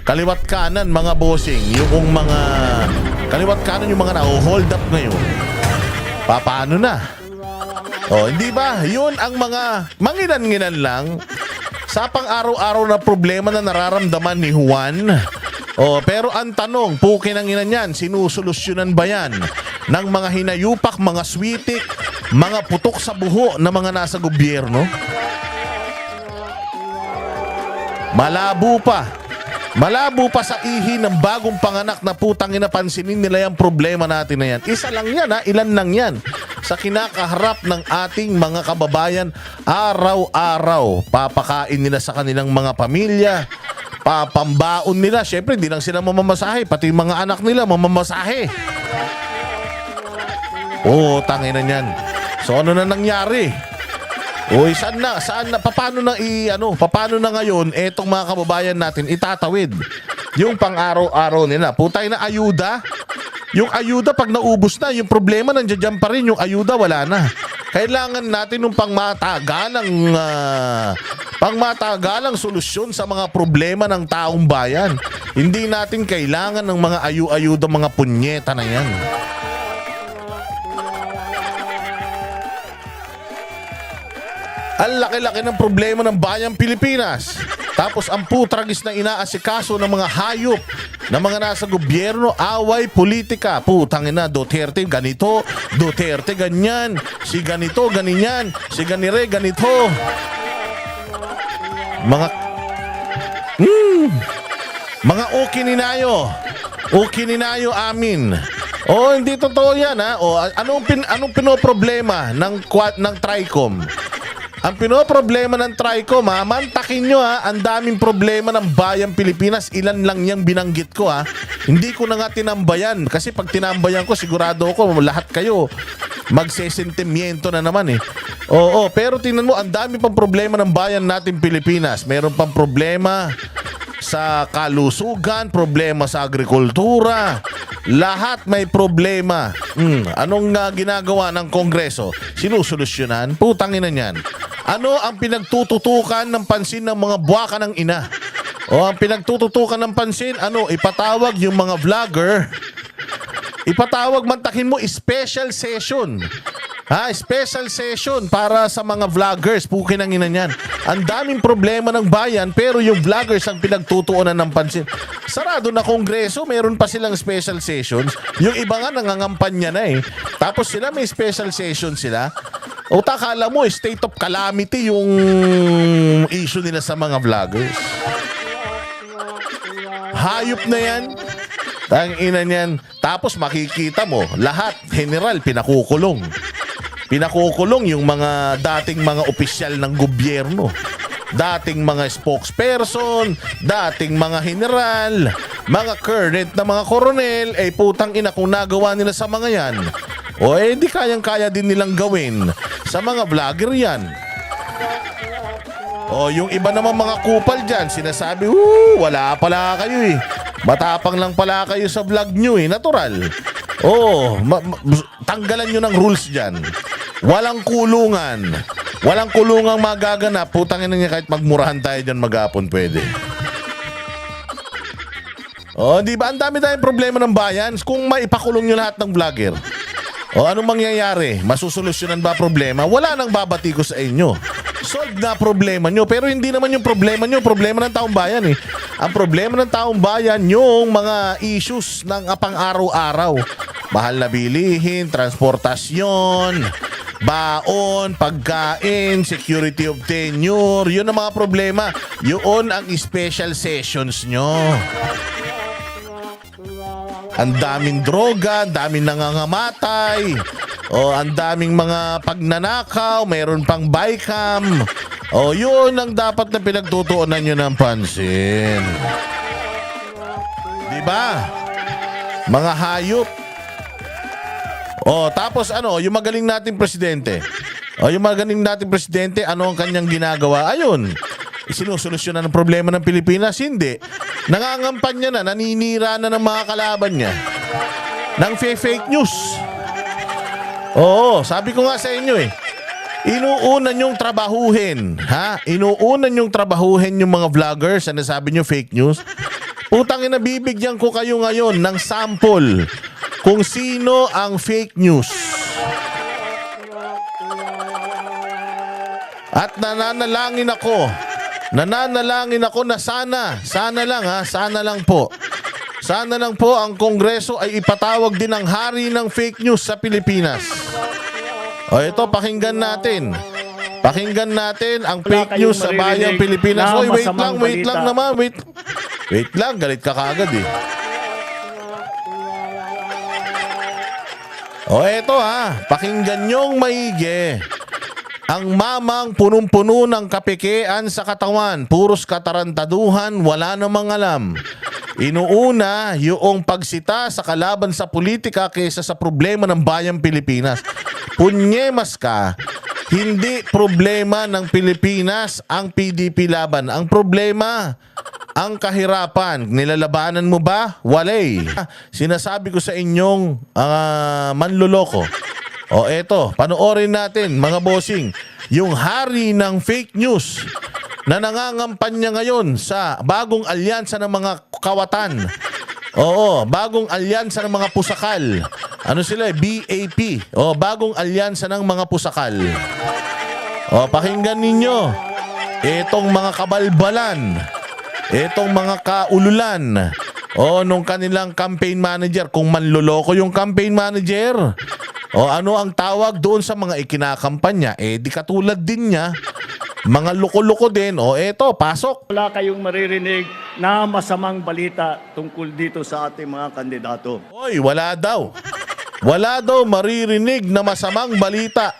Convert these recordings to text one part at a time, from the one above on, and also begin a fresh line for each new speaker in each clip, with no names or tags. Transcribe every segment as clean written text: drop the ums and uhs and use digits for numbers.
kaliwat kanan mga bossing, yung mga kaliwat kanan yung mga na-hold up ngayon. Paano na? Hindi ba? Yun ang mga manginan-nginan lang sa pang-araw-araw na problema na nararamdaman ni Juan. Pero ang tanong, pukinanginan yan, sinusolusyonan ba yan ng mga hinayupak, mga switik, mga putok sa buho na mga nasa gobyerno? Malabo pa. Malabo pa sa ihi ng bagong panganak na putang ina, pansinin nila yung problema natin na yan. Isa lang yan ha, ilan lang yan. Sa kinakaharap ng ating mga kababayan, araw-araw, papakain nila sa kanilang mga pamilya, papambaon nila. Siyempre, di lang sila mamamasahe, pati mga anak nila mamamasahe. Tangina niyan. So ano na nangyari? Saan na, paano na ngayon etong mga kababayan natin itatawid yung pang-araw-araw nila? Putay na ayuda. Yung ayuda pag naubos na, yung problema nandiyan pa rin, yung ayuda wala na. Kailangan natin ng pangmatagalang solusyon sa mga problema ng taong bayan. Hindi natin kailangan ng mga ayuda, mga punyeta na yan. Ang laki-laki ng problema ng bayang Pilipinas. Tapos ang putragis na inaasikaso ng mga hayop na mga nasa gobyerno, away, politika. Putang ina, Duterte ganito, Duterte ganyan, si ganito, ganyan, si ganire, ganito. Mga ukininayo amin. Hindi totoo yan ha. Anong pinoproblema ng Tricom? Ang pinoproblema ng Tricom ha, mantakin nyo ha, ang daming problema ng bayang Pilipinas, ilan lang yung binanggit ko ha. Hindi ko na nga tinambayan, kasi pag tinambayan ko, sigurado ko, lahat kayo magsesentimiento na naman eh. Pero tingnan mo, ang dami pang problema ng bayan natin Pilipinas. Meron pang problema sa kalusugan, problema sa agrikultura, lahat may problema. Anong ginagawa ng Kongreso? Sinusolusyonan? Putangin na yan. Ano ang pinagtututukan ng pansin ng mga buwaka ng ina? Ang pinagtututukan ng pansin, ipatawag yung mga vlogger, ipatawag, mantakin mo, special session. Special session para sa mga vloggers. Pukin ang ina niyan. Ang daming problema ng bayan, pero yung vloggers ang pinagtutuunan ng pansin. Sarado na Kongreso, meron pa silang special sessions. Yung iba nga nangangampanya na eh. Tapos sila may special session sila. Takala mo, state of calamity yung issue nila sa mga vloggers. Hayop na yan. Tangina niyan. Tapos makikita mo, lahat, general, pinakukulong. Pinakukulong yung mga dating mga opisyal ng gobyerno. Dating mga spokesperson, dating mga general, mga current na mga koronel, putang ina kung nagawa nila sa mga yan. Di kayang-kaya din nilang gawin sa mga vlogger yan. Yung iba naman mga kupal dyan, sinasabi, wala pala kayo eh. Matapang lang pala kayo sa vlog nyo eh, natural. Tanggalan nyo ng rules dyan. Walang kulungan. Walang kulungang magaganap. Putangin na niya, kahit magmurahan tayo dyan maghapon pwede. Di ba? Ang dami tayong problema ng bayan. Kung maipakulong nyo lahat ng vlogger, anong mangyayari? Masusolusyonan ba problema? Wala nang babati ko sa inyo. Solve na problema nyo. Pero hindi naman yung problema nyo, problema ng taong bayan eh. Ang problema ng taong bayan, yung mga issues ng pang-araw-araw. Mahal na bilihin, transportasyon, baon, pagkain, security of tenure. Yun ang mga problema. Yun ang special sessions nyo. Ang daming droga, ang daming nangangamatay, ang daming mga pagnanakaw, mayroon pang bycam. Yun ang dapat na pinagtutuunan nyo ng pansin. Diba? Mga hayop. Tapos yung magaling nating presidente. Yung magaling nating presidente, ano ang kanyang ginagawa? Ayun. Sinusolusyonan ang problema ng Pilipinas? Hindi. Nangangampanya na, naninira na ng mga kalaban niya ng fake news. Sabi ko nga sa inyo eh. Inuuna nyong trabahuhin. Inuuna nyong trabahuhin yung mga vloggers na nasabi nyo fake news. Putang ina, bibigyan ko kayo ngayon ng sample kung sino ang fake news. At nananalangin ako na sana lang po ang Kongreso ay ipatawag din ang hari ng fake news sa Pilipinas. O ito, pakinggan natin ang fake news sa bayang Pilipinas. Oy, wait lang naman, wait lang, galit ka kaagad eh. O eto pakinggan nyong maigi. Ang mamang punong-puno ng kapekean sa katawan, puros katarantaduhan, wala namang alam. Inuuna yung pagsita sa kalaban sa politika kaysa sa problema ng bayang Pilipinas. Punyemas ka, hindi problema ng Pilipinas ang PDP laban. Ang problema, ang kahirapan. Nilalabanan mo ba? Walay. Sinasabi ko sa inyong manluloko. O eto, panoorin natin mga bossing, yung hari ng fake news na nangangampanya ngayon sa bagong alyansa ng mga kawatan. Oo, bagong alyansa ng mga pusakal. Ano sila? BAP. O, bagong alyansa ng mga pusakal. O, pakinggan ninyo. Itong mga kabalbalan. Itong mga kaululan. O, nung kanilang campaign manager. Kung manloloko yung campaign manager. O, ano ang tawag doon sa mga ikinakampanya? Di katulad din niya. Mga loko-loko din. O, eto, pasok.
Wala kayong maririnig na masamang balita tungkol dito sa ating mga kandidato.
Oy, wala daw. Wala daw maririnig na masamang balita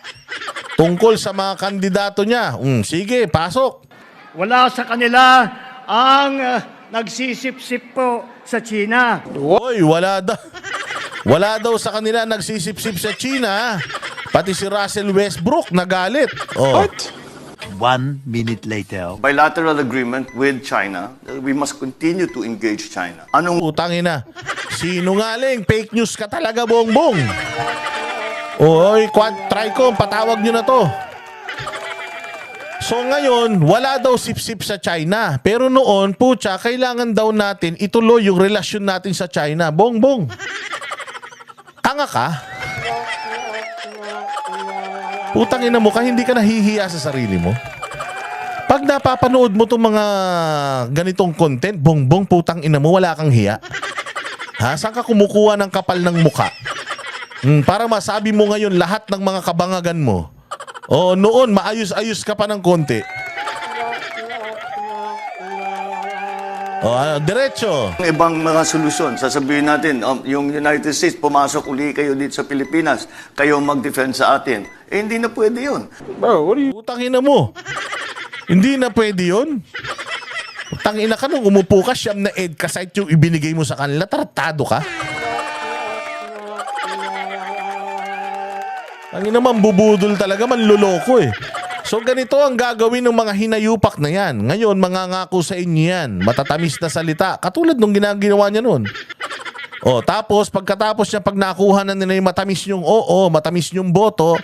tungkol sa mga kandidato niya. Sige, pasok.
Wala sa kanila ang nagsisip-sip po sa China.
Oy, wala daw. Wala daw sa kanila nagsisip-sip sa China. Pati si Russell Westbrook nagalit. Oh.
What? 1 minute later.
Bilateral agreement with China, we must continue to engage China. Anong
Utangin na. Sinungaling, fake news ka talaga, bongbong. Oy, Tricom, patawag nyo na to. So ngayon, wala daw sip-sip sa China. Pero noon, putya, kailangan daw natin ituloy yung relasyon natin sa China. Bongbong. Tanga ka? Putang ina mo ka, hindi ka nahihiya sa sarili mo? Pag napapanood mo itong mga ganitong content, bongbong, putang ina mo, wala kang hiya. Ha? Saan ka kumukuha ng kapal ng muka? Para masabi mo ngayon lahat ng mga kabangagan mo. O noon, maayos-ayos ka pa ng konti. O, diretso.
ibang mga solusyon? Sasabihin natin, yung United States, pumasok uli kayo dito sa Pilipinas, kayo mag-defend sa atin. Hindi na pwede yun.
Putang ina mo. Hindi na pwede yun. Putang ina ka nung umupo ka, siyam na EDCA site yung ibinigay mo sa kanila. Tratado ka. Ang ina mambubudol talaga, manluloko eh. So ganito ang gagawin ng mga hinayupak na yan. Ngayon, mangangako sa inyo yan. Matatamis na salita. Katulad nung ginagawa niya noon. O, tapos, pagkatapos niya, pag nakuha na nila yung matamis yung matamis yung boto,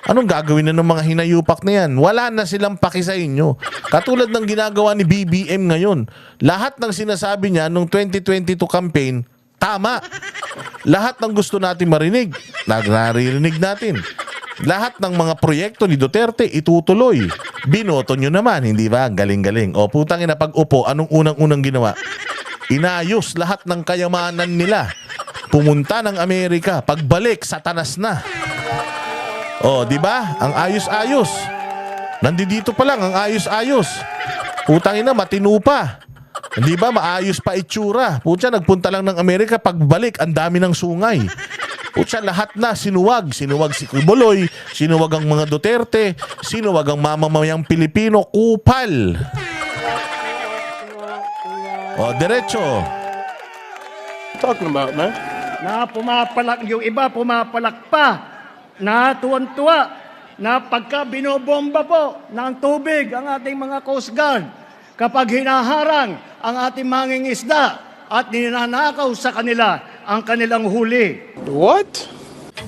anong gagawin na ng mga hinayupak na yan? Wala na silang paki sa inyo. Katulad ng ginagawa ni BBM ngayon. Lahat ng sinasabi niya nung 2022 campaign, tama. Lahat ng gusto natin marinig, naririnig natin. Lahat ng mga proyekto ni Duterte itutuloy. Binoto nyo naman, hindi ba? Galing-galing. O putang ina, pag upo, anong unang-unang ginawa? Inayos lahat ng kayamanan nila. Pumunta ng Amerika. Pagbalik, satanas na. O, di ba? Ang ayos-ayos. Nandito pa lang, ang ayos-ayos. Putang ina, matino pa. Di ba? Maayos pa itsura. Putya, nagpunta lang ng Amerika. Pagbalik, ang dami ng sungay. Putya, lahat na sinuwag. Sinuwag si Quiboloy, sinuwag ang mga Duterte, sinuwag ang mamamayang Pilipino. Kupal. O, diretso.
Talking about, man?
Na pumapalak, yung iba pumapalak pa, na tuwan-tuwa, na pagka binobomba po ng tubig ang ating mga Coast Guard, kapag hinaharang ang ating mangingisda at ninanakaw sa kanila ang kanilang huli.
What?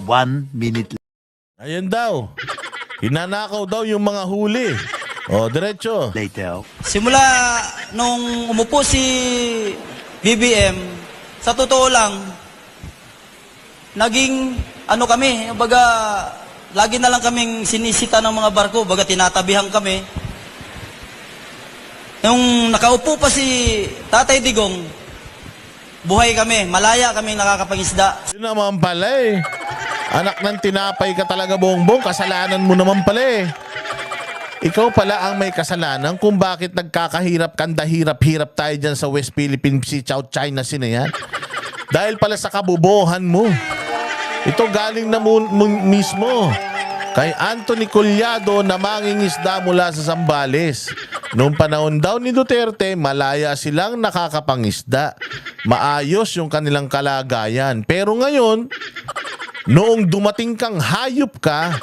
1 minute
Ayan daw. Hinanakaw daw yung mga huli. O, diretso.
later.
Simula nung umupo si BBM, sa totoo lang, naging ano kami, baga lagi na lang kaming sinisita ng mga barko, baga tinatabihan kami. Yung nakaupo pa si Tatay Digong, buhay kami, malaya kami nakakapangisda.
Yun naman pala eh. Anak ng tinapay ka talaga, Bongbong. Kasalanan mo naman pala eh. Ikaw pala ang may kasalanan kung bakit nagkakahirap kandahirap-hirap tayo dyan sa West Philippine Sea, South China Sea na yan. Dahil pala sa kabubuhan mo. Ito galing na mismo kay Anthony Collado na mangingisda mula sa Zambales. Noong panahon daw ni Duterte, malaya silang nakakapangisda. Maayos yung kanilang kalagayan. Pero ngayon, noong dumating kang hayop ka,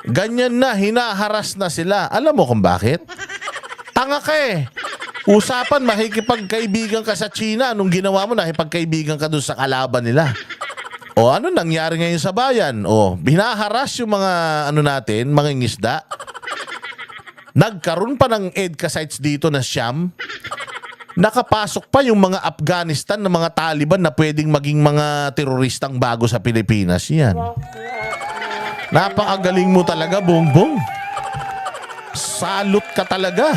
ganyan na, hinaharas na sila. Alam mo kung bakit? Tanga ka eh. Usapan, makikipagkaibigan ka sa China. Anong ginawa mo? Nakipagkaibigan ka dun sa kalaban nila. O ano nangyari ngayon sa bayan? O, binaharas yung mga natin, mga ngisda. Nagkaroon pa ng EDCA sites dito na Siam. Nakapasok pa yung mga Afghanistan na mga Taliban na pwedeng maging mga teroristang bago sa Pilipinas. Yan. Napakagaling mo talaga, Bongbong. Salot ka talaga.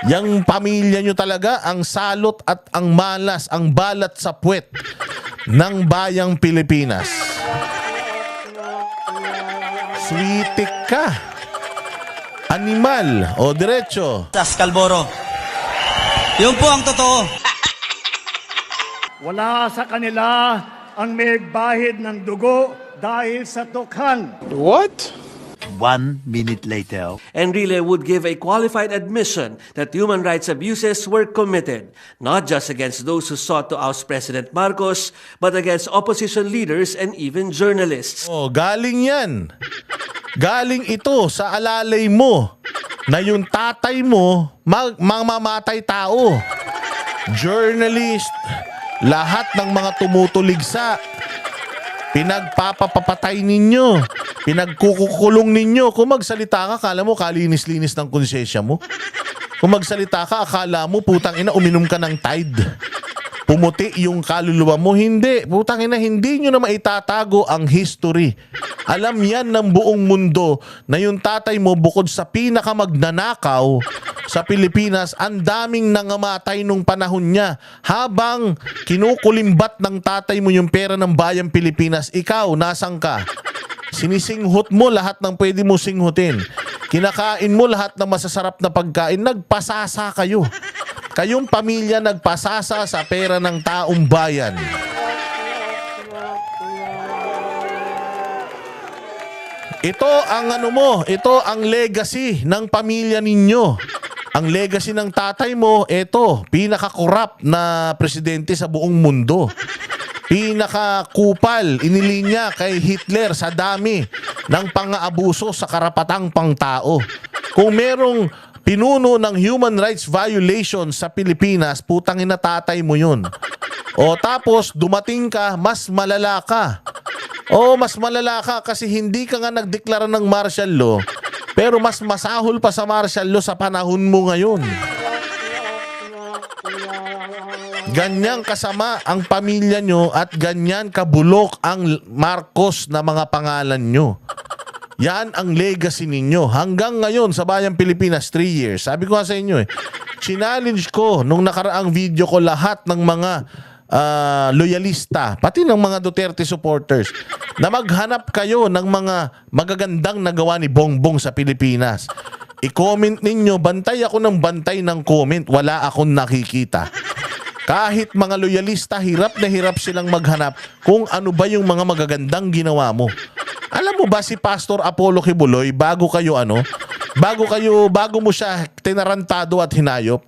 Yang pamilya nyo talaga ang salot at ang malas, ang balat sa puwet ng bayang Pilipinas. Switik ka. Animal o diretso.
Sa Scalboro. Yun po ang totoo.
Wala sa kanila ang may bahid ng dugo dahil sa tukhan.
What?
1 minute later.
Enrile would give a qualified admission that human rights abuses were committed, not just against those who sought to oust President Marcos, but against opposition leaders and even journalists.
Oh, galing yan. Galing ito sa alalay mo na yung tatay mo mamamatay tao. Journalist, lahat ng mga tumutuligsa, pinagpapapatay ninyo, pinagkukulong ninyo. Kung magsalita ka, akala mo kalinis-linis ng konsensya mo. Kung magsalita ka, akala mo putang ina uminom ka ng Tide. Pumuti yung kaluluwa mo. Hindi. Putang ina, hindi nyo na maitatago ang history. Alam yan ng buong mundo na yung tatay mo bukod sa pinakamagnanakaw sa Pilipinas, ang daming nangamatay nung panahon niya. Habang kinukulimbat ng tatay mo yung pera ng bayang Pilipinas, ikaw, nasang ka? Sinisinghot mo lahat ng pwede mo singhutin. Kinakain mo lahat ng masasarap na pagkain. Nagpasasa kayo. Kayong pamilya nagpasasa sa pera ng taong bayan. Ito ang ito ang legacy ng pamilya ninyo. Ang legacy ng tatay mo, ito, pinaka-corrupt na presidente sa buong mundo. Pinaka-kupal, inilinya kay Hitler sa dami ng pang-aabuso sa karapatang pangtao. Kung merong pinuno ng human rights violation sa Pilipinas, putang ina tatay mo yun. O tapos dumating ka, mas malala ka. O mas malala ka kasi hindi ka nga nagdeklara ng martial law, pero mas masahol pa sa martial law sa panahon mo ngayon. Ganyan kasama ang pamilya nyo at ganyan kabulok ang Marcos na mga pangalan nyo. Yan ang legacy ninyo. Hanggang ngayon sa Bayang Pilipinas, 3 years. Sabi ko nga sa inyo challenge ko nung nakaraang video ko lahat ng mga loyalista, pati ng mga Duterte supporters, na maghanap kayo ng mga magagandang nagawa ni Bongbong sa Pilipinas. I-comment ninyo, bantay ako ng bantay ng comment, wala akong nakikita. Kahit mga loyalista, hirap na hirap silang maghanap kung ano ba yung mga magagandang ginawa mo. Alam mo ba si Pastor Apollo Kibuloy, bago mo siya tinarantado at hinayop,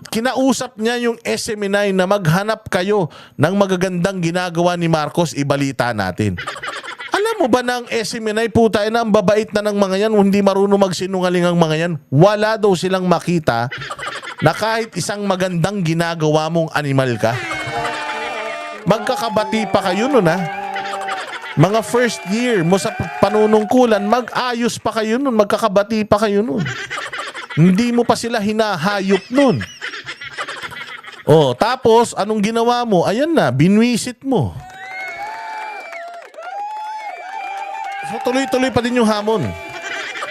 kinausap niya yung SMNI na maghanap kayo ng magagandang ginagawa ni Marcos, ibalita natin. Alam mo ba ng SMNI, puta na ang babait na ng mga yan, hindi marunong magsinungaling ang mga yan. Wala daw silang makita na kahit isang magandang ginagawa mong animal ka. Magkakabati pa kayo nun ha. Mga first year mo sa panunungkulan, mag-ayos pa kayo nun, magkakabati pa kayo nun. Hindi mo pa sila hinahayop nun. Oh, tapos anong ginawa mo? Ayan na, binwisit mo. So tuloy-tuloy pa din yung hamon.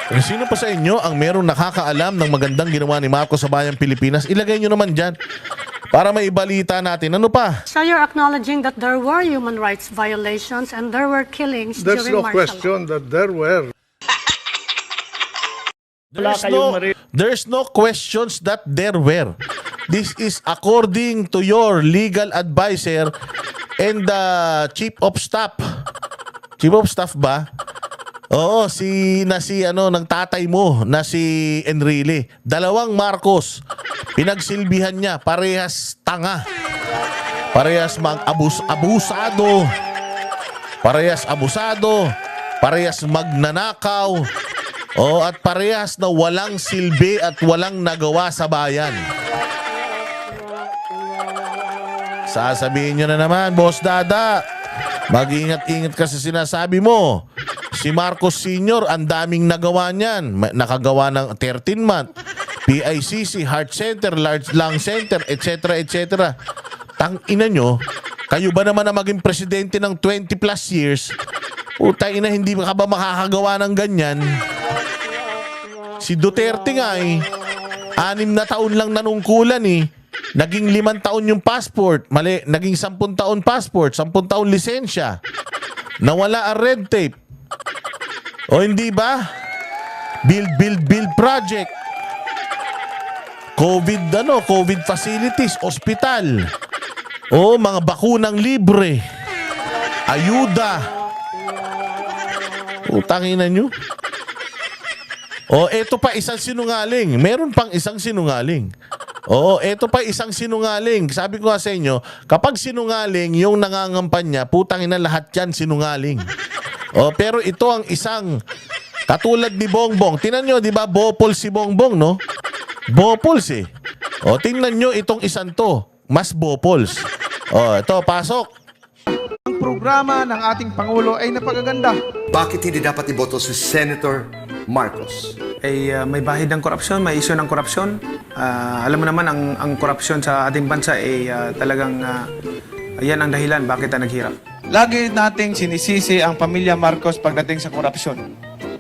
Kung sino pa sa inyo ang merong nakakaalam ng magandang ginawa ni Marcos sa bayang Pilipinas, ilagay nyo naman dyan para maibalita natin. Ano pa?
So you're acknowledging that there were human rights violations and there were killings
There's
during
no
martial law.
question that there were.
There's no questions that there were. This is according to your legal advisor and the chief of staff. Chief of staff ba? Oo, nagtatay mo na si Enrile. Dalawang Marcos. Pinagsilbihan niya, parehas tanga. Parehas abusado. Parehas abusado. Parehas magnanakaw. Oh, at parehas na walang silbi at walang nagawa sa bayan. Sasabihin nyo na naman, Boss Dada, mag-ingat-ingat ka sa sinasabi mo. Si Marcos Sr., ang daming nagawa niyan. Nakagawa ng 13-month, PICC, Heart Center, Large Lung Center, etc. etc. Tang-ina nyo, kayo ba naman na maging presidente ng 20 plus years? Putang ina, hindi ka ba makakagawa ng ganyan? Si Duterte nga 6 na taon lang nanungkulan Naging 5 taon yung passport. Mali, naging 10 taon passport, 10 taon lisensya. Nawala ang red tape. O hindi ba? Build project. COVID facilities, ospital. O mga bakunang libre. Ayuda. Utangina nyo. O eto pa isang sinungaling. Meron pang isang sinungaling. Oo, eto pa isang sinungaling. Sabi ko nga sa inyo, kapag sinungaling yung nangangampanya, putang ina lahat yan sinungaling. Oh, pero ito ang isang katulad ni Bongbong. Tingnan nyo, di ba, Bopol si Bongbong, no? Bopols O, tingnan nyo itong isang to. Mas Bopols. O, ito, pasok.
Ang programa ng ating Pangulo ay napakaganda.
Bakit hindi dapat iboto si Senator Marcos?
May bahid ng korupsyon, may issue ng korupsyon. Alam mo naman, ang korupsyon sa ating bansa ay talagang yan ang dahilan bakit naghirap. Lagi nating sinisisi ang pamilya Marcos pagdating sa korupsyon.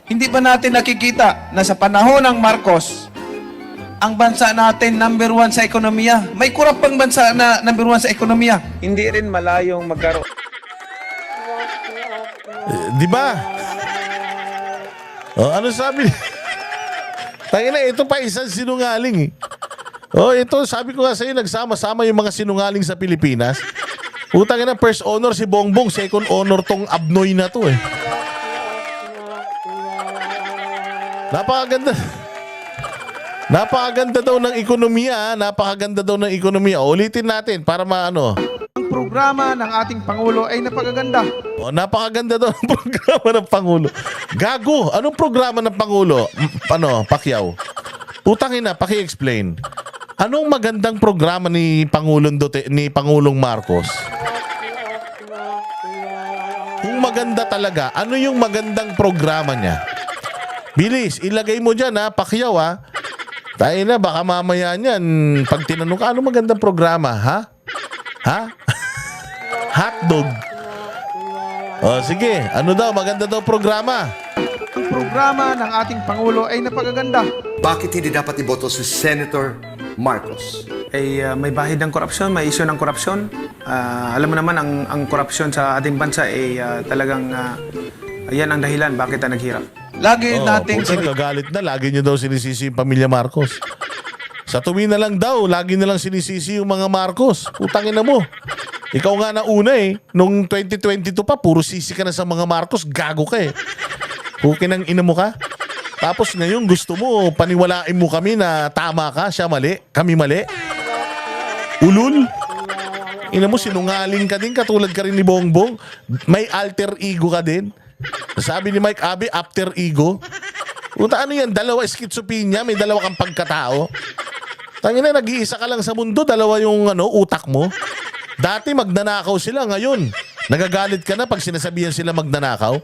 Hindi ba natin nakikita na sa panahon ng Marcos, ang bansa natin number 1 sa ekonomiya? May kurap pang bansa na number 1 sa ekonomiya. Hindi rin malayong magkaroon.
Di ba? O, ano sabi? Tangina, ito pa isang sinungaling Oh, ito, sabi ko nga sa'yo, nagsama-sama yung mga sinungaling sa Pilipinas. Utang ina, first honor si Bongbong, second honor tong abnoy na to Napakaganda. Napakaganda daw ng ekonomiya, napakaganda daw ng ekonomiya. Ulitin natin para maano.
Ang programa ng ating Pangulo ay napakaganda.
O, napakaganda daw ng programa ng Pangulo. Gago, anong programa ng Pangulo? Pacquiao? Putang ina, paki-explain. Anong magandang programa ni Pangulong Marcos? Kung maganda talaga, ano yung magandang programa niya? Bilis, ilagay mo dyan Pacquiao Tayo na, baka mamaya niyan, pag tinanong ka, ano magandang programa, ha? Hotdog. O, sige, ano daw, maganda daw programa?
Ang programa ng ating Pangulo ay napakaganda.
Bakit hindi dapat iboto si Senator Marcos?
May bahid ng korupsyon, may issue ng korupsyon. Alam mo naman, ang korupsyon sa ating bansa ay talagang yan ang dahilan bakit naghirap. Lagi nating
nagagalit na, lagi nyo daw sinisisi yung pamilya Marcos. Sa tuwi na lang daw, lagi na lang sinisisi yung mga Marcos. Putangin na mo. Ikaw nga na una nung 2022 pa, puro sisi ka na sa mga Marcos, gago ka Hukin ang ina mo ka. Tapos ngayon gusto mo, paniwalain mo kami na tama ka, siya mali, kami mali. Ulul. Ina mo, sinungaling ka din, katulad ka rin ni Bongbong. May alter ego ka din. Sabi ni Mike Abe, after ego. Punta ano yan, dalawa schizophrenia, may dalawa kang pagkatao. Tangina, nag-iisa ka lang sa mundo, dalawa yung utak mo. Dati magnanakaw sila, ngayon nagagalit ka na pag sinasabihan sila magnanakaw.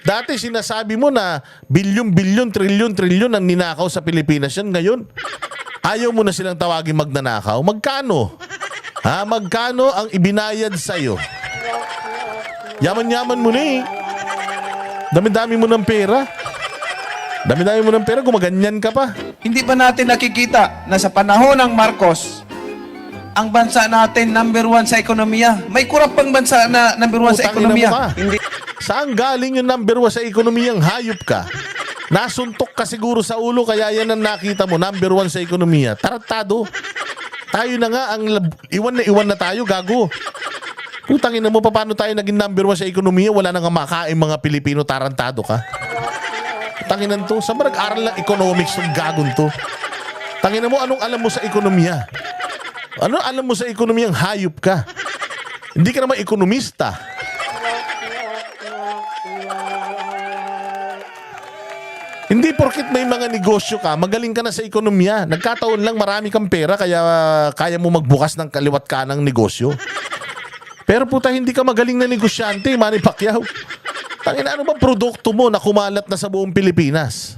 Dati sinasabi mo na bilyon, trilyon ang ninakaw sa Pilipinas yan. Ngayon, ayaw mo na silang tawagin magnanakaw. Magkano? Magkano ang ibinayad sa'yo? Yaman-yaman mo na eh. Dami-dami mo ng pera. Dami-dami mo ng pera, gumaganyan ka pa.
Hindi ba natin nakikita na sa panahon ng Marcos, ang bansa natin number 1 sa ekonomiya? May kurap pang bansa na number 1 sa
Putangin na mo
ekonomiya.
ka.
Hindi.
Saan galing yung number 1 sa ekonomiyang hayop ka? Nasuntok ka siguro sa ulo kaya yan ang nakita mo, number 1 sa ekonomiya. Tarantado. Tayo na nga, iwan na tayo, gago. Putangin na mo, paano tayo naging number 1 sa ekonomiya? Wala nang makain mga Pilipino, tarantado ka. Tanginan to, saan ba nag-aral ng economics ng gagon to? Tanginan mo, anong alam mo sa ekonomiya? Ano alam mo sa ekonomiyang hayop ka? Hindi ka naman ekonomista. Hindi porkit may mga negosyo ka, magaling ka na sa ekonomiya. Nagkataon lang marami kang pera kaya kaya mo magbukas ng kaliwat kanang negosyo. Pero puta, hindi ka magaling na negosyante, Manny Pacquiao. Tangina, ano bang produkto mo na kumalat na sa buong Pilipinas?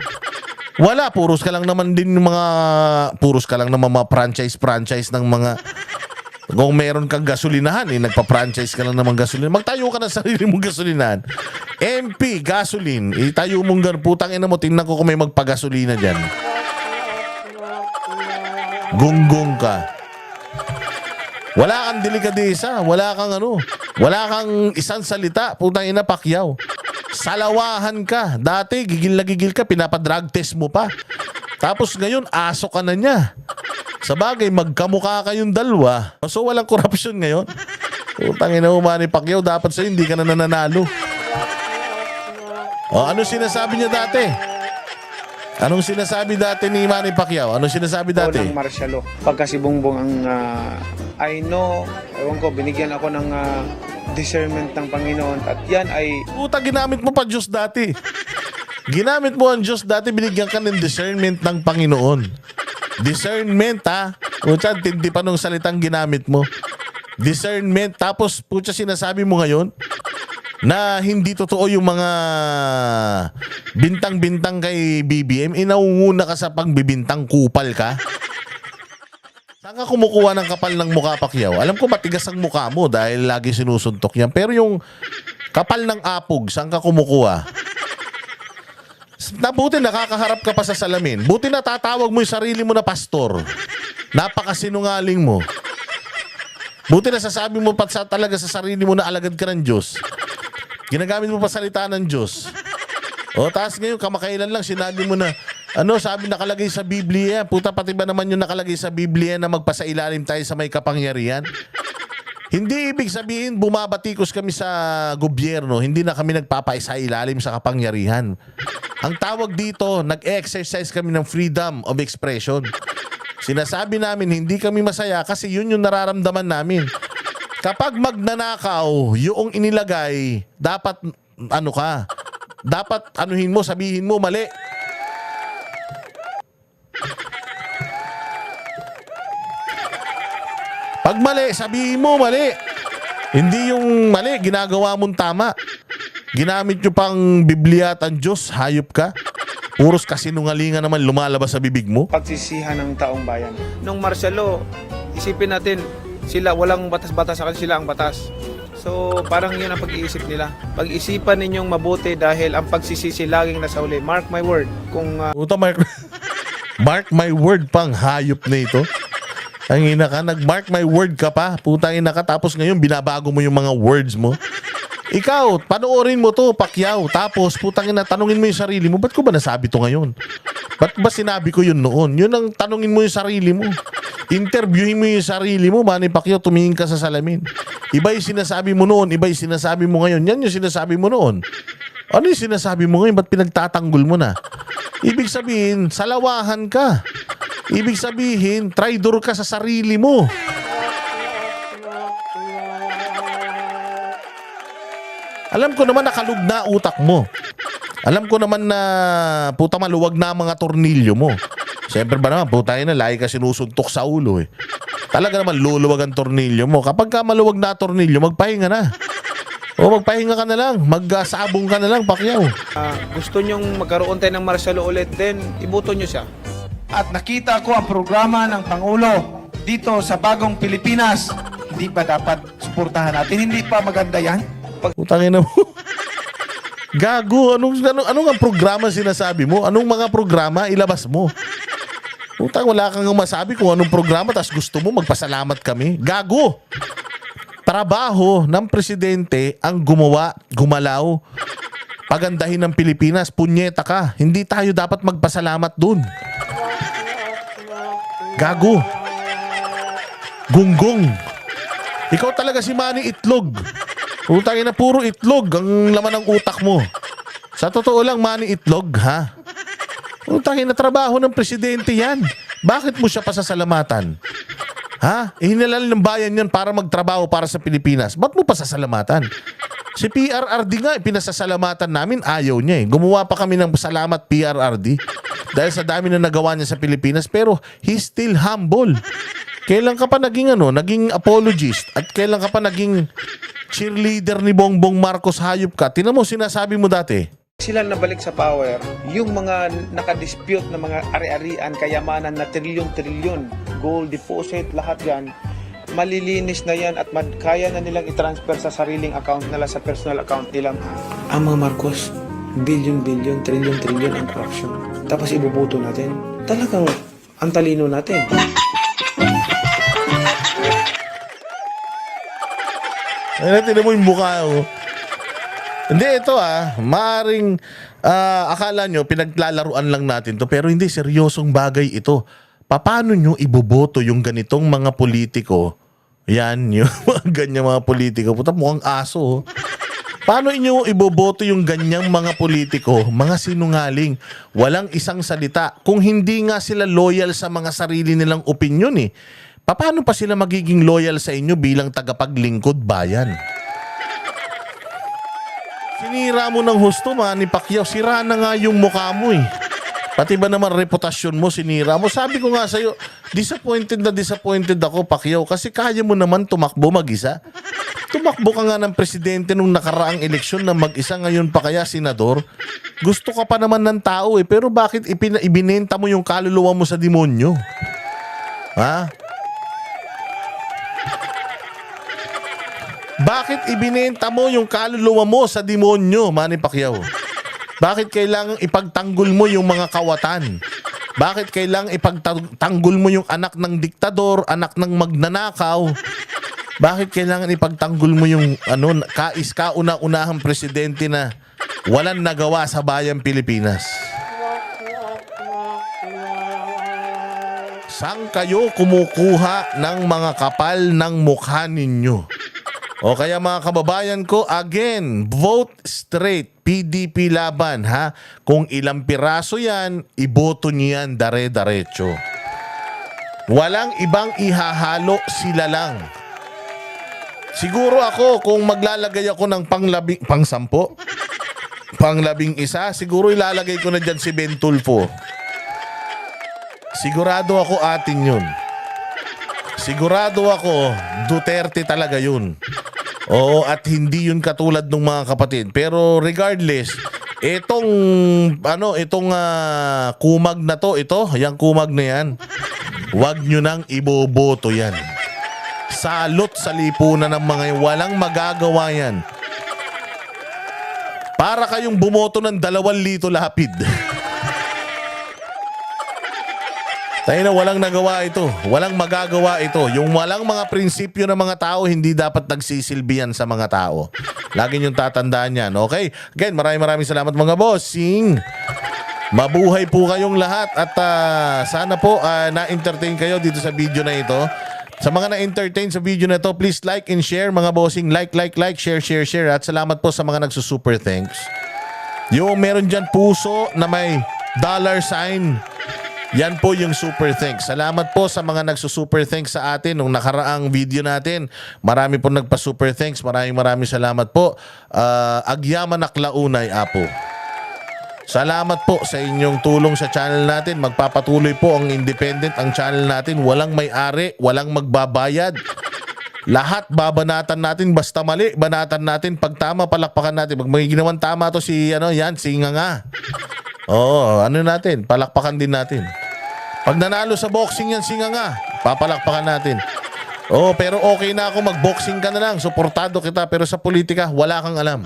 Wala, puros ka lang naman mga franchise ng mga, kung meron kang gasolinahan, nagpa-franchise ka lang naman gasolina. Magtayo ka na sa sarili mong gasolinahan. MP, gasoline, itayo mong ganun. Putang ina mo, tingnan ko kung may magpagasolina dyan. Gunggong ka. Wala kang delikadesa, wala kang isang salita, putang ina, Pacquiao. Salawahan ka. Dati, gigil na gigil ka, pinapadrug test mo pa. Tapos ngayon, aso ka na niya. Sa bagay, magkamukha kayong dalawa. So, walang korupsyon ngayon. Putang ina mo, Manny Pacquiao, dapat sa'yo, hindi ka na nananalo. O, ano sinasabi niya dati? Anong sinasabi dati ni Manny Pacquiao? Anong sinasabi dati?
Ng martial law. Pagka si Bongbong ang I know, ewan ko, binigyan ako ng discernment ng Panginoon at yan ay
Puta, ginamit mo pa Diyos dati. Ginamit mo ang Diyos dati, binigyan ka ng discernment ng Panginoon. Discernment, ha? Puta, tindi pa nung salitang ginamit mo. Discernment. Tapos, puta, sinasabi mo ngayon na hindi totoo yung mga bintang-bintang kay BBM. Inaunguna ka sa pagbibintang, kupal ka. Saan ka kumukuha ng kapal ng mukha, Pacquiao? Alam ko matigas ang mukha mo dahil lagi sinusuntok yan. Pero yung kapal ng apog, saan ka kumukuha? Buti nakakaharap ka pa sa salamin. Buti na tatawag mo yung sarili mo na pastor. Napakasinungaling mo. Buti na sasabi mo pa talaga sa sarili mo na alagad ka ng Diyos. Ginagamit mo pa salita ng Diyos. O, taas ngayon, kamakailan lang, sinabi mo na, sabi nakalagay sa Biblia, puta, pati ba naman yung nakalagay sa Biblia na magpasailalim tayo sa may kapangyarihan? Hindi ibig sabihin, bumabatikos kami sa gobyerno, hindi na kami nagpapaisailalim sa kapangyarihan. Ang tawag dito, nag-exercise kami ng freedom of expression. Sinasabi namin, hindi kami masaya kasi yun yung nararamdaman namin. Kapag magnanakaw, yung inilagay, dapat, dapat anuhin mo, sabihin mo, mali. Pag mali, sabihin mo, mali. Hindi yung mali, ginagawa mong tama. Ginamit nyo pang Biblia at ang Diyos, hayop ka. Puros kasinungalingan naman lumalabas sa bibig mo.
pagsisihan ng taong bayan. Nung martial law, isipin natin, sila walang batas-batas, sa kanila sila ang batas. So, parang yun ang pag-iisip nila. Pag-isipan ninyong mabuti dahil ang pagsisisi laging nasa uli. Mark my word. Kung
Puta, mark my word pang hayop na ito. Ang ina ka, nag-mark my word ka pa. Puta ina ka, tapos ngayon binabago mo yung mga words mo. Ikaw, panoorin mo to, Pacquiao. Tapos, putang ina, tanungin mo yung sarili mo, ba't ko ba nasabi to ngayon? Ba't ba sinabi ko yun noon? Yun ang tanungin mo yung sarili mo. Interviewin mo yung sarili mo, Manny Pacquiao, tumingin ka sa salamin. Iba yung sinasabi mo noon, iba yung sinasabi mo ngayon. Yan yung sinasabi mo noon. Ano yung sinasabi mo ngayon? Ba't pinagtatanggol mo na? Ibig sabihin, salawahan ka. Ibig sabihin, traidor ka sa sarili mo. Alam ko naman nakalugna utak mo. Alam ko naman na puta maluwag na ang mga tornilyo mo. Siyempre ba naman, puta na, lagi ka sinusuntok sa ulo eh. Talaga naman luluwag ang tornilyo mo. Kapag ka maluwag na tornilyo, magpahinga na. O magpahinga ka na lang, magsabong ka na lang, Pacquiao.
gusto nyong magkaroon tayo ng martial law ulit, then iboto nyo siya. At nakita ko ang programa ng Pangulo dito sa Bagong Pilipinas Hindi ba dapat suportahan natin? Hindi pa maganda yan?
Utangin na mo. Gago, anong ang programa sinasabi mo? Anong mga programa ilabas mo? Utang, wala kang masabi kung anong programa tas gusto mo magpasalamat kami. Gago! Trabaho ng presidente ang gumalaw, pagandahin ng Pilipinas. Punyeta ka. Hindi tayo dapat magpasalamat dun. Gago. Gunggong. Ikaw talaga si Manny Itlog. Utangin na puro itlog ang laman ng utak mo. Sa totoo lang, Manny Itlog, ha? Utangin na trabaho ng presidente yan. Bakit mo siya pasasalamatan? Ha? Hinalal ng bayan yan para magtrabaho para sa Pilipinas. Ba't mo pasasalamatan? Si PRRD nga, pinasasalamatan namin, ayaw niya eh. Gumawa pa kami ng salamat PRRD dahil sa dami na nagawa niya sa Pilipinas, pero he's still humble. Kailan ka pa naging apologist at kailan ka pa naging cheerleader ni Bongbong Marcos, hayop ka? Tinan mo, sinasabi mo dati.
Sila nabalik sa power, yung mga nakadispute na mga ari-arian, kayamanan na trilyon-trilyon, gold deposit, lahat yan, malilinis na yan at kaya na nilang i-transfer sa sariling account nila, sa personal account nilang. Ang mga Marcos, billion-billion, trilyon-trilyon ang corruption. Tapos ibubuto natin. Talagang ang talino natin.
Ay, tinan mo yung mukha, oh. Hindi, ito maaring akala nyo pinaglalaruan lang natin to, pero hindi, seryosong bagay ito. Paano nyo iboboto yung ganitong mga politiko? Yan, yung mga ganyang mga politiko. Puta, mukhang aso. Oh. Paano inyo iboboto yung ganyang mga politiko? Mga sinungaling. Walang isang salita. Kung hindi nga sila loyal sa mga sarili nilang opinyon eh. Paano pa sila magiging loyal sa inyo bilang tagapaglingkod bayan? Sinira mo ng husto, Manny Pacquiao. Sira na nga yung mukha mo eh. Pati ba naman reputasyon mo, sinira mo. Sabi ko nga sa'yo, disappointed ako, Pacquiao, kasi kaya mo naman tumakbo mag-isa. Tumakbo ka nga ng presidente nung nakaraang eleksyon na mag-isa, ngayon pa kaya senador. Gusto ka pa naman ng tao eh, pero bakit ibinenta mo yung kaluluwa mo sa demonyo? Ha? Bakit ibinenta mo yung kaluluwa mo sa demonyo, Manny Pacquiao? Bakit kailangang ipagtanggol mo yung mga kawatan? Bakit kailangang ipagtanggol mo yung anak ng diktador, anak ng magnanakaw? Bakit kailangan ipagtanggol mo yung kauna-unahang presidente na walang nagawa sa bayang Pilipinas? Saan kayo kumukuha ng mga kapal ng mukha ninyo? O kaya mga kababayan ko, again, vote straight. PDP laban, ha? Kung ilang piraso yan, iboto niyo yan dare-darecho. Walang ibang ihahalo, sila lang. Siguro ako, kung maglalagay ako ng panglabing isa, siguro ilalagay ko na dyan si Ben Tulfo. Sigurado ako atin yun. Sigurado ako, Duterte talaga yun. Oo, at hindi yun katulad ng mga kapatid. Pero regardless, itong kumag na to, yung kumag na yan, wag nyo nang iboboto yan. Salot sa lipunan ng mga walang magagawa yan. Para kayong bumoto ng 2 Lito Lapid. Tayo na walang nagawa ito. Walang magagawa ito. Yung walang mga prinsipyo ng mga tao, hindi dapat nagsisilbihan sa mga tao. Lagi niyong tatandaan yan. Okay? Again, maraming salamat mga bossing. Mabuhay po kayong lahat at sana po na-entertain kayo dito sa video na ito. Sa mga na-entertain sa video na ito, please like and share mga bossing. Like, share. At salamat po sa mga nagsusuper thanks. Yung meron dyan puso na may $sign. Yan po yung super thanks. Salamat po sa mga nagsusuper thanks sa atin nung nakaraang video natin. Marami po nagpa-super thanks. Maraming salamat po. Agyaman Aklaunay, Apo. Salamat po sa inyong tulong sa channel natin. Magpapatuloy po ang independent ang channel natin. Walang may-ari, walang magbabayad. Lahat babanatan natin, basta mali, banatan natin. Pag tama, palakpakan natin. Pag may ginawang tama to si Singa nga. Oo, natin, palakpakan din natin. Pag nanalo sa boxing yan, Singa nga, papalakpakan natin. Oh, pero okay na ako mag-boxing ka na lang. Suportado kita pero sa politika wala kang alam.